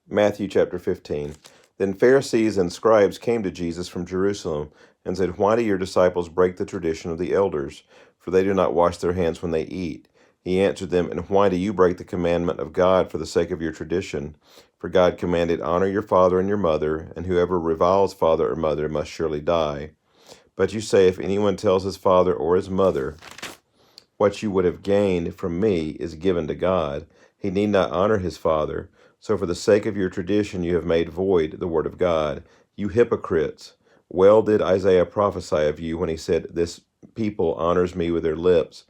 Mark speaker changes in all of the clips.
Speaker 1: Matthew chapter 15. Then Pharisees and scribes came to Jesus from Jerusalem and said, "Why do your disciples break the tradition of the elders? For they do not wash their hands when they eat." He answered them, "And why do you break the commandment of God for the sake of your tradition? For God commanded, 'Honor your father and your mother,' and whoever reviles father or mother must surely die. But you say, if anyone tells his father or his mother, 'What you would have gained from me is given to God,' he need not honor his father. So for the sake of your tradition you have made void the word of God. You hypocrites! Well did Isaiah prophesy of you when he said, 'This people honors me with their lips,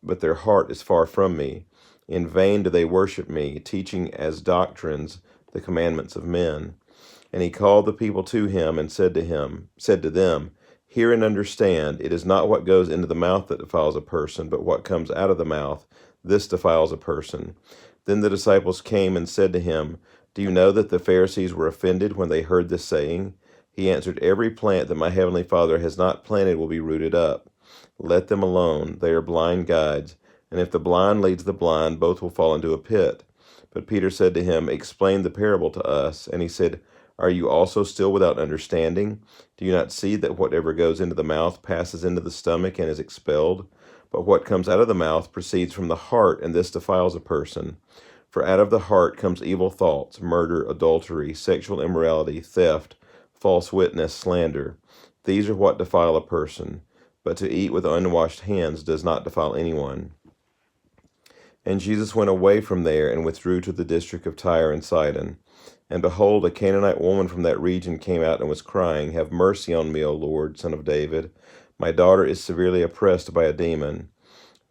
Speaker 1: but their heart is far from me. In vain do they worship me, teaching as doctrines the commandments of men.' And he called the people to him and said to them, 'Hear and understand, it is not what goes into the mouth that defiles a person, but what comes out of the mouth, this defiles a person.' Then the disciples came and said to him, 'Do you know that the Pharisees were offended when they heard this saying?' He answered, 'Every plant that my heavenly Father has not planted will be rooted up. Let them alone, they are blind guides, and if the blind leads the blind, both will fall into a pit.' But Peter said to him, 'Explain the parable to us.' And he said, 'Are you also still without understanding? Do you not see that whatever goes into the mouth passes into the stomach and is expelled? But what comes out of the mouth proceeds from the heart, and this defiles a person. For out of the heart comes evil thoughts, murder, adultery, sexual immorality, theft, false witness, slander. These are what defile a person. But to eat with unwashed hands does not defile anyone.' And Jesus went away from there and withdrew to the district of Tyre and Sidon. And behold, a Canaanite woman from that region came out and was crying, 'Have mercy on me, O Lord, Son of David. My daughter is severely oppressed by a demon.'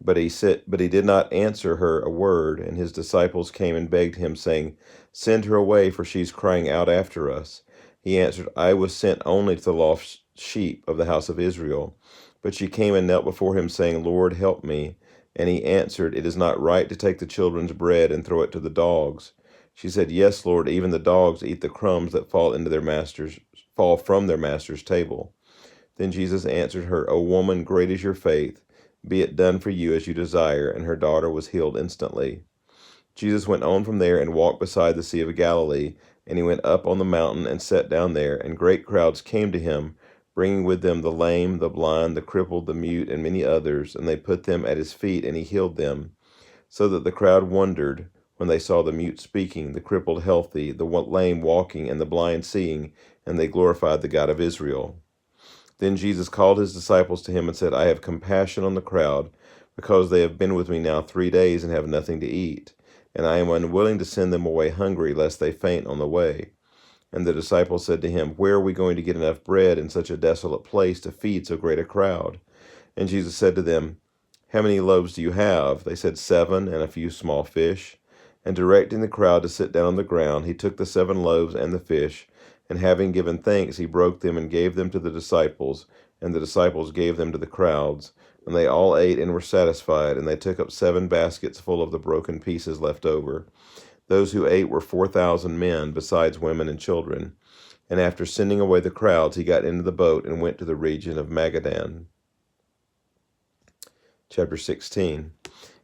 Speaker 1: But he did not answer her a word, and his disciples came and begged him, saying, 'Send her away, for she is crying out after us.' He answered, 'I was sent only to the lost sheep of the house of Israel.' But she came and knelt before him, saying, 'Lord, help me.' And he answered, 'It is not right to take the children's bread and throw it to the dogs.' She said, 'Yes, Lord, even the dogs eat the crumbs that fall from their master's table.' Then Jesus answered her, 'O woman, great is your faith. Be it done for you as you desire.' And her daughter was healed instantly. Jesus went on from there and walked beside the Sea of Galilee, and he went up on the mountain and sat down there, and great crowds came to him, bringing with them the lame, the blind, the crippled, the mute, and many others, and they put them at his feet, and he healed them. So that the crowd wondered when they saw the mute speaking, the crippled healthy, the lame walking, and the blind seeing, and they glorified the God of Israel. Then Jesus called his disciples to him and said, 'I have compassion on the crowd, because they have been with me now 3 days and have nothing to eat. And I am unwilling to send them away hungry, lest they faint on the way.' And the disciples said to him, 'Where are we going to get enough bread in such a desolate place to feed so great a crowd?' And Jesus said to them, 'How many loaves do you have?' They said, 7, and a few small fish. And directing the crowd to sit down on the ground, he took the 7 loaves and the fish, and having given thanks, he broke them and gave them to the disciples, and the disciples gave them to the crowds. And they all ate and were satisfied, and they took up 7 baskets full of the broken pieces left over. Those who ate were 4,000 men, besides women and children. And after sending away the crowds, he got into the boat and went to the region of Magadan. Chapter 16.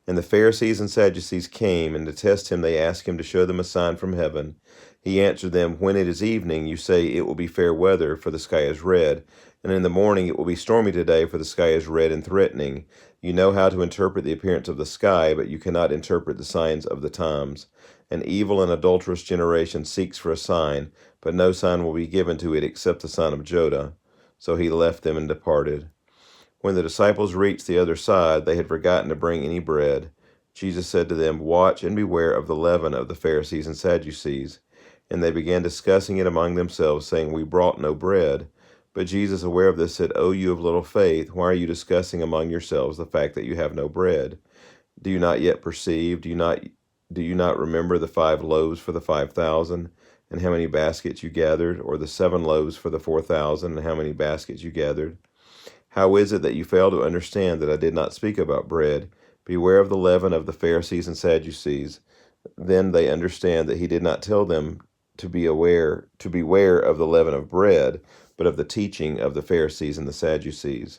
Speaker 1: And the Pharisees and Sadducees came, and to test him they asked him to show them a sign from heaven. He answered them, 'When it is evening, you say, it will be fair weather, for the sky is red. And in the morning it will be stormy today, for the sky is red and threatening. You know how to interpret the appearance of the sky, but you cannot interpret the signs of the times. An evil and adulterous generation seeks for a sign, but no sign will be given to it except the sign of Jonah.' So he left them and departed. When the disciples reached the other side, they had forgotten to bring any bread. Jesus said to them, 'Watch and beware of the leaven of the Pharisees and Sadducees.' And they began discussing it among themselves, saying, 'We brought no bread.' But Jesus, aware of this, said, 'O you of little faith, why are you discussing among yourselves the fact that you have no bread? Do you not yet perceive? Do you not remember the 5 loaves for the 5,000, and how many baskets you gathered, or the 7 loaves for the 4,000, and how many baskets you gathered? How is it that you fail to understand that I did not speak about bread? Beware of the leaven of the Pharisees and Sadducees.' Then they understand that he did not tell them to beware of the leaven of bread, but of the teaching of the Pharisees and the Sadducees.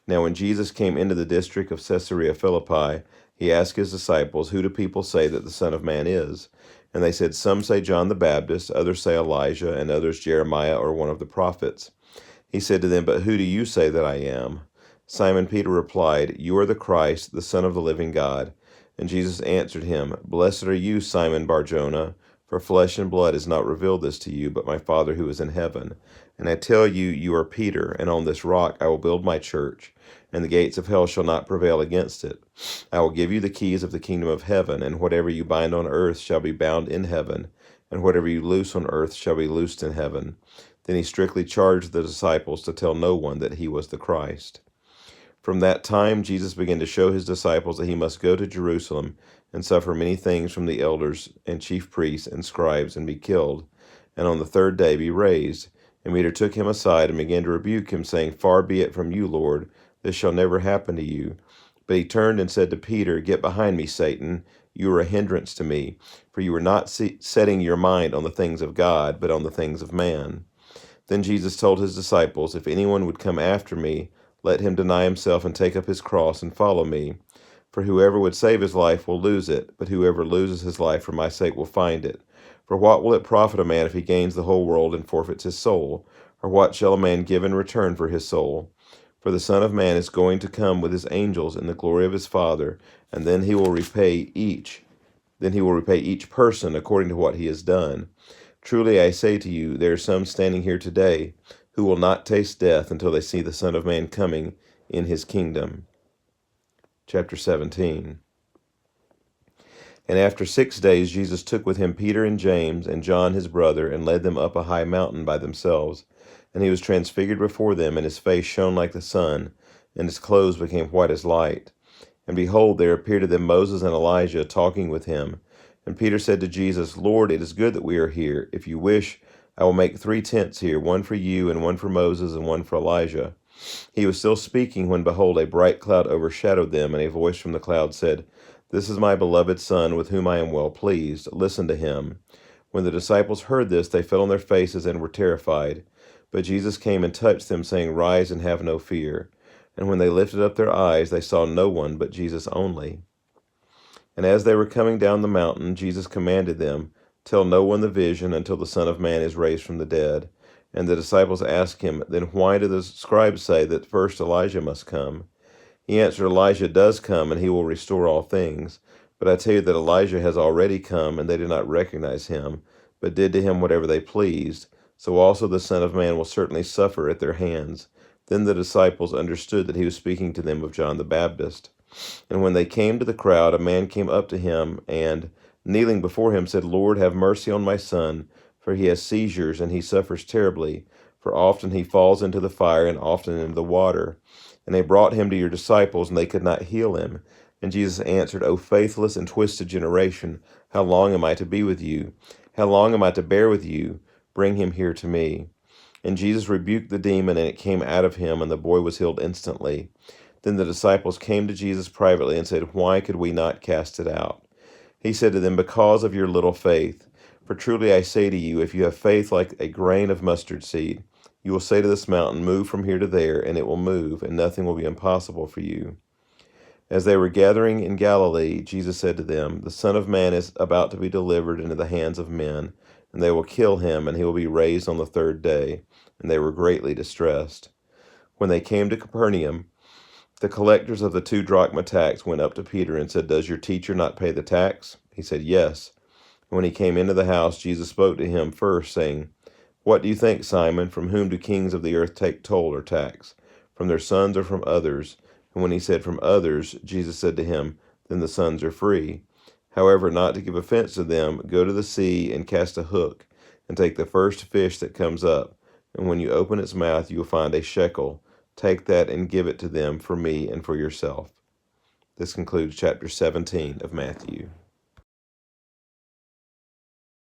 Speaker 1: Now when Jesus came into the district of Caesarea Philippi, he asked his disciples, 'Who do people say that the Son of Man is?' And they said, Some say John the Baptist, others say Elijah, and others Jeremiah or one of the prophets. He said to them, But who do you say that I am? Simon Peter replied, You are the Christ, the Son of the living God. And Jesus answered him, Blessed are you, Simon Bar-Jonah, for flesh and blood has not revealed this to you, but my Father who is in heaven. And I tell you, you are Peter, and on this rock I will build my church, and the gates of hell shall not prevail against it. I will give you the keys of the kingdom of heaven, and whatever you bind on earth shall be bound in heaven, and whatever you loose on earth shall be loosed in heaven. Then he strictly charged the disciples to tell no one that he was the Christ. From that time, Jesus began to show his disciples that he must go to Jerusalem and suffer many things from the elders and chief priests and scribes and be killed, and on the third day be raised. And Peter took him aside and began to rebuke him, saying, Far be it from you, Lord, this shall never happen to you. But he turned and said to Peter, Get behind me, Satan. You are a hindrance to me, for you are not setting your mind on the things of God, but on the things of man. Then Jesus told his disciples, If anyone would come after me, let him deny himself and take up his cross and follow me. For whoever would save his life will lose it, but whoever loses his life for my sake will find it. For what will it profit a man if he gains the whole world and forfeits his soul? Or what shall a man give in return for his soul? For the Son of Man is going to come with his angels in the glory of his Father, and then he will repay each person according to what he has done. Truly I say to you, there are some standing here today who will not taste death until they see the Son of Man coming in his kingdom. Chapter 17. And after 6 days Jesus took with him Peter and James and John his brother, and led them up a high mountain by themselves. And he was transfigured before them, and his face shone like the sun, and his clothes became white as light. And behold, there appeared to them Moses and Elijah talking with him. And Peter said to Jesus, Lord, it is good that we are here. If you wish, I will make 3 tents here, one for you, and one for Moses, and one for Elijah. He was still speaking when, behold, a bright cloud overshadowed them, and a voice from the cloud said, This is my beloved Son, with whom I am well pleased. Listen to him. When the disciples heard this, they fell on their faces and were terrified. But Jesus came and touched them, saying, Rise and have no fear. And when they lifted up their eyes, they saw no one but Jesus only. And as they were coming down the mountain, Jesus commanded them, Tell no one the vision until the Son of Man is raised from the dead. And the disciples asked him, Then why do the scribes say that first Elijah must come? He answered, Elijah does come, and he will restore all things. But I tell you that Elijah has already come, and they did not recognize him, but did to him whatever they pleased. So also the Son of Man will certainly suffer at their hands. Then the disciples understood that he was speaking to them of John the Baptist. And when they came to the crowd, a man came up to him, and, kneeling before him, said, Lord, have mercy on my son, for he has seizures, and he suffers terribly. For often he falls into the fire, and often into the water. And they brought him to your disciples, and they could not heal him. And Jesus answered, O faithless and twisted generation, how long am I to be with you? How long am I to bear with you? Bring him here to me. And Jesus rebuked the demon, and it came out of him, and the boy was healed instantly. Then the disciples came to Jesus privately and said, Why could we not cast it out? He said to them, Because of your little faith. For truly I say to you, if you have faith like a grain of mustard seed, you will say to this mountain, Move from here to there, and it will move, and nothing will be impossible for you. As they were gathering in Galilee, Jesus said to them, The Son of Man is about to be delivered into the hands of men, and they will kill him, and he will be raised on the third day. And they were greatly distressed. When they came to Capernaum, the collectors of the 2 drachma tax went up to Peter and said, Does your teacher not pay the tax? He said, Yes. And when he came into the house, Jesus spoke to him first, saying, What do you think, Simon? From whom do kings of the earth take toll or tax? From their sons or from others? And when he said from others, Jesus said to him, Then the sons are free. However, not to give offense to them, go to the sea and cast a hook, and take the first fish that comes up. And when you open its mouth, you will find a shekel. Take that and give it to them for me and for yourself. This concludes chapter 17 of Matthew.